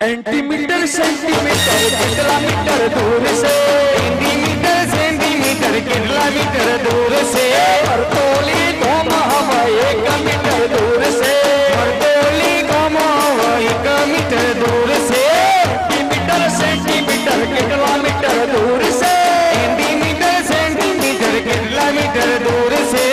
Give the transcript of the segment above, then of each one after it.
एंटीमीटर centimetre kilometre दूर से, एंटीमीटर centimetre kilometre दूर से, मरतोली घूम हवा 1 मीटर दूर से, मरतोली घूम हवा 1 मीटर दूर से, एंटीमीटर सेंटीमीटर किलोमीटर दूर से, एंटीमीटर सेंटीमीटर किलोमीटर दूर से।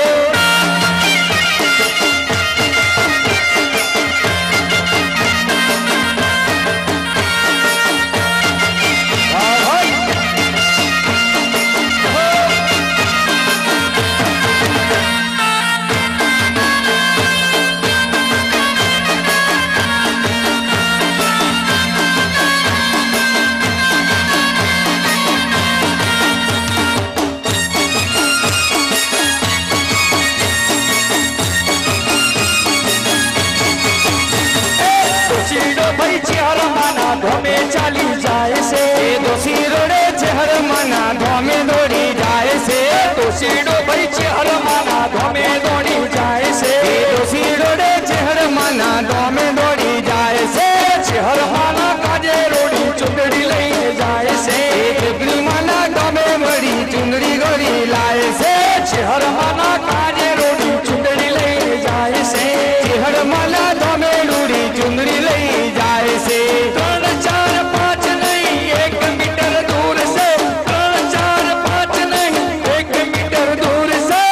धोमे चाली जाए से दोषी रोड़े चेहर मना धोमे दौड़ी जाए से, दोषी भाई चेहर मना धोमे दौड़ी जाए से, दोषी रोड़े चेहर मना धोमे दौड़ी जाए से, चेहर माना काजे रोड़ी चुंदड़ी लई जाए से, चुंदड़ी माना धोमे बड़ी चुंदड़ी गोरी लाए से, चेहर माना काजे रोड़ी चुंदड़ी लई जाए से, चेहर माना धोमे रोड़ी चुंदड़ी लई जाए से। 3 4 5 नहीं 1 मीटर दूर से, 3 4 5 नहीं 1 मीटर दूर से।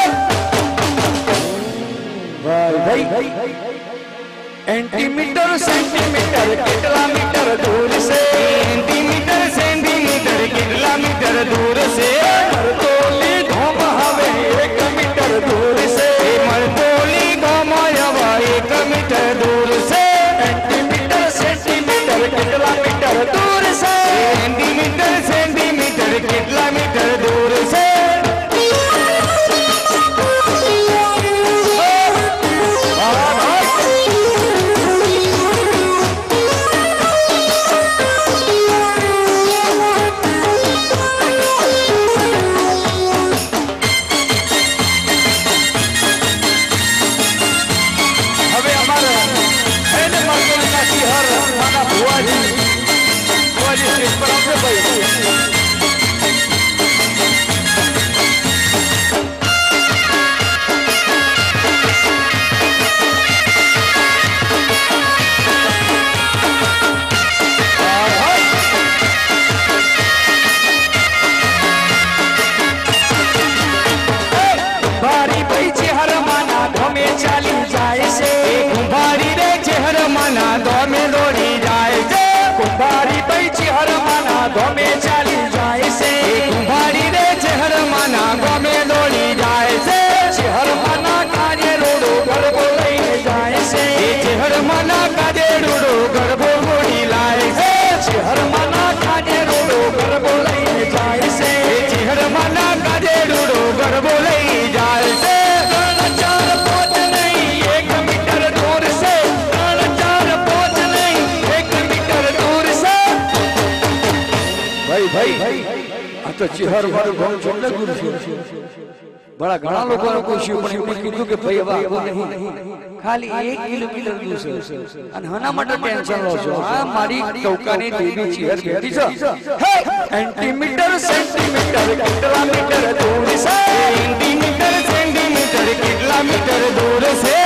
भाई एंटीमीटर सेंटीमीटर किलोमीटर दूर से, एंटीमीटर सेंटीमीटर किलोमीटर दूर से, मरतोली घूम हवे 1 मीटर दूर से, मरतोली घूम हवा 1 मीटर दूर से, एंटीमीटर सेंटीमीटर किलोमीटर दूर से, एंटीमीटर सेंटीमीटर किलोमीटर दूर से। धोमे चाली जाए से, कुंभारी रे चेहर माना धोमे दौड़ी जाए से, चेहर माना काजे रोडो गरबो लई जाए से, चेहर माना काजे रोडो गरबो मोड़ी लाए से, चेहर माना काजे रोडो गरबो लई जाए से, चेहर माना काजे रोडो गरबो लई जाए से। 3 4 5 नहीं 1 मीटर दूर से, 3 4 5 नहीं 1 मीटर दूर से। भाई आ तो चेहर मारो गांव छोड़ गुरु बड़ा घણા લોકોને પૂછ્યું પણ એમને કીધું કે ભાઈ હવે આગો નહીં, ખાલી 1 કિલોમીટર દૂર છે અને હના માટે ટેન્શન લો છો? આ મારી ટોકાની દેવી ચેહર બેઠી છે, હે એન્ટીમીટર સેન્ટીમીટર કિલોમીટર દૂર છે, એન્ટીમીટર સેન્ટીમીટર કિલોમીટર દૂર છે,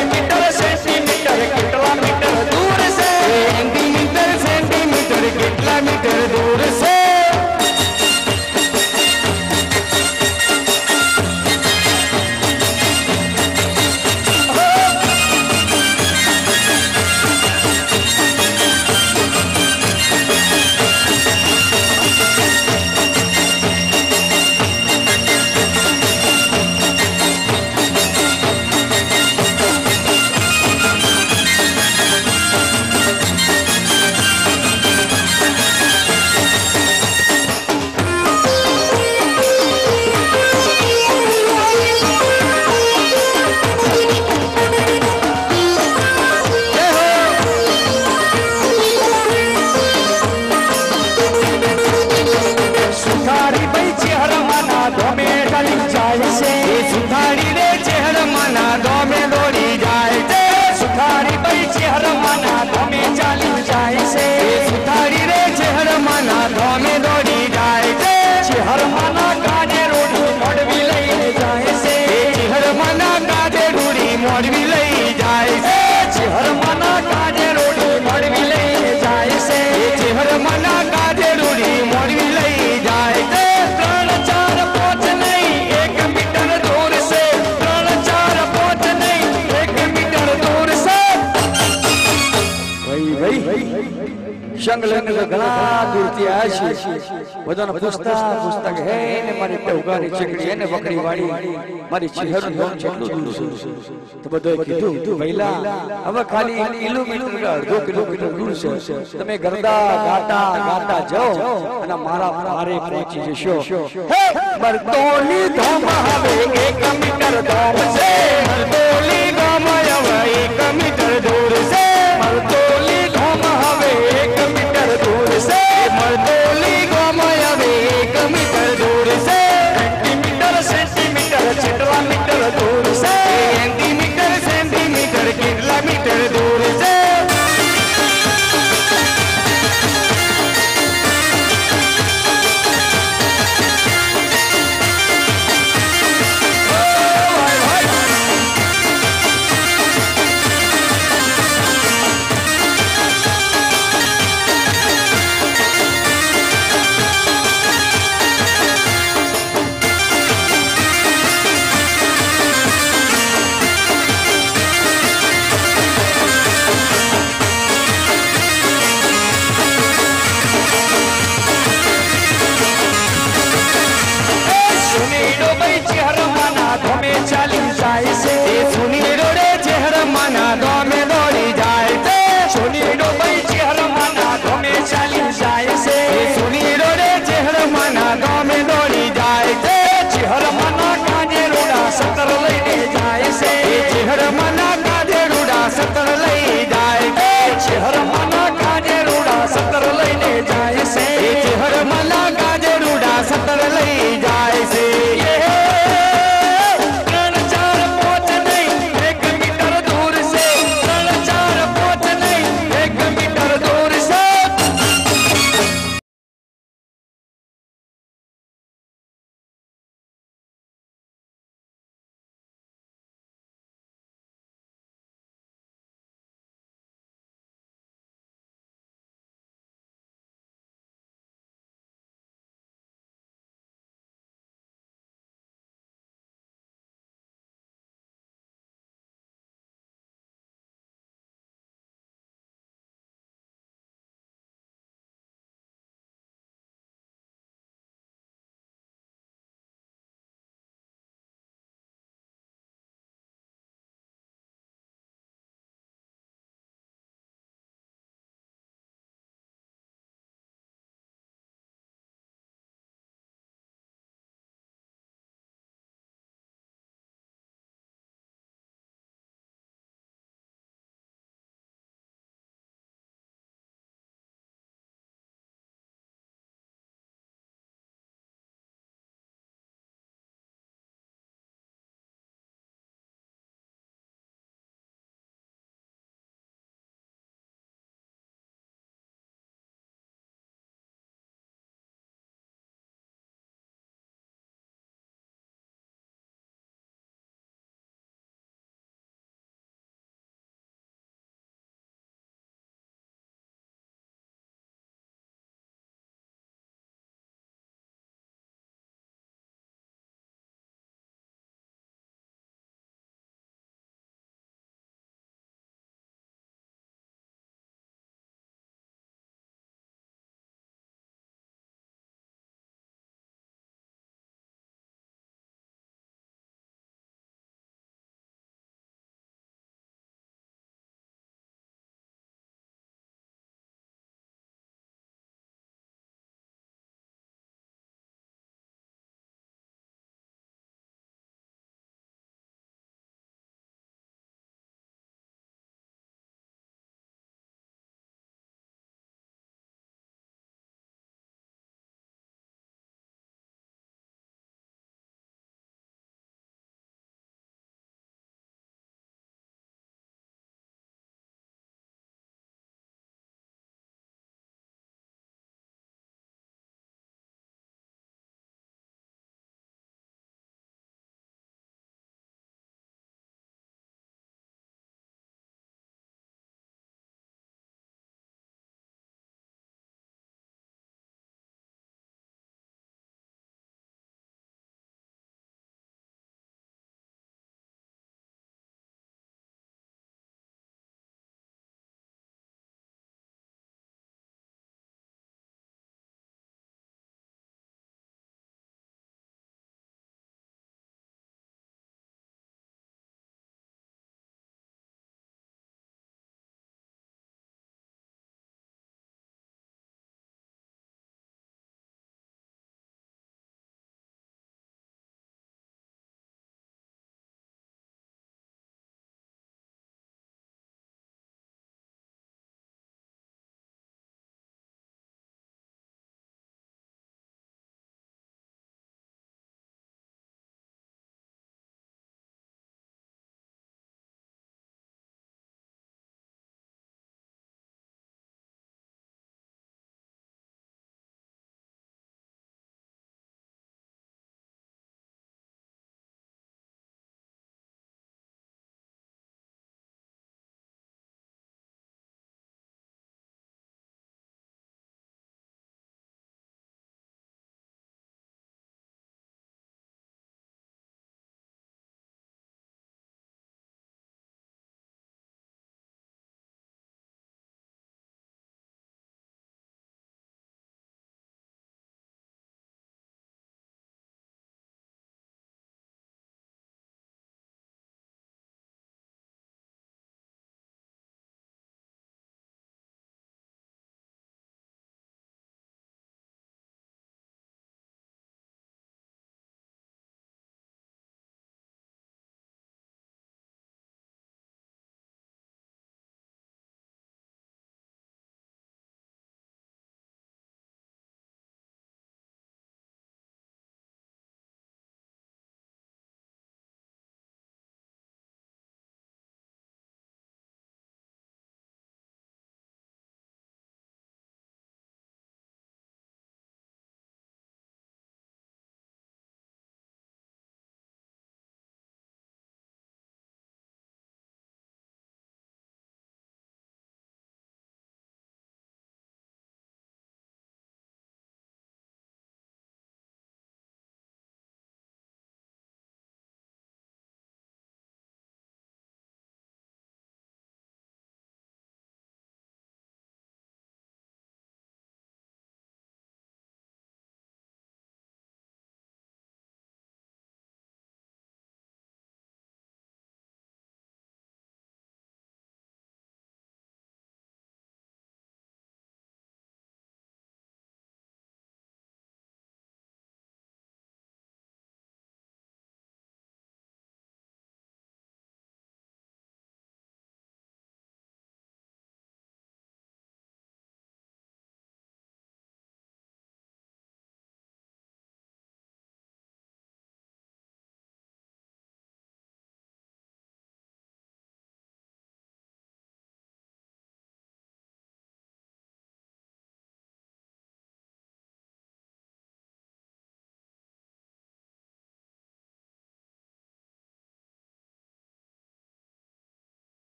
એન્ટીમીટર સેન્ટીમીટર કિલોમીટર દૂર છે, એન્ટીમીટર સેન્ટીમીટર કિલોમીટર દૂર છે। सुखारी भाई चेहरा मना धोमे चाली जा જાય છે સુતારી રે ચહેરમાના ધોમે દોડી જાય છે ચહેરમાના કાજે રોડી મોડવી લઈને જાય છે ચહેરમાના કાજે રોડી મોડવી લઈ જાય છે ચહેરમાના કાજે રોડી મોડવી લઈને જાય છે ચહેરમાના કાજે રોડી મોડવી લઈ જાય છે 3 4 5 નહીં 1 મીટર દૂર છે 3 4 5 નહીં 1 મીટર દૂર છે ભાઈ શંગલંગ ઘણા દૂરથી આવ્યા છે બધાને પૂછતા કે હે એને મારી ટવગાની ચકડી એને બકરી વાળી મારી ચહેરું ધોમ કેટલું દૂર છે તો બધોએ કીધું ભઈલા હવે ખાલી કિલોમીટર અડધો કિલોમીટર દૂર છે તમે ગરદા ગાટા જાઓ અને મારા પારે પહોંચી જશો હે બરતોલી ધોમ હવે 1 મીટર ધોમ છે બરતોલી ગામ હવે 1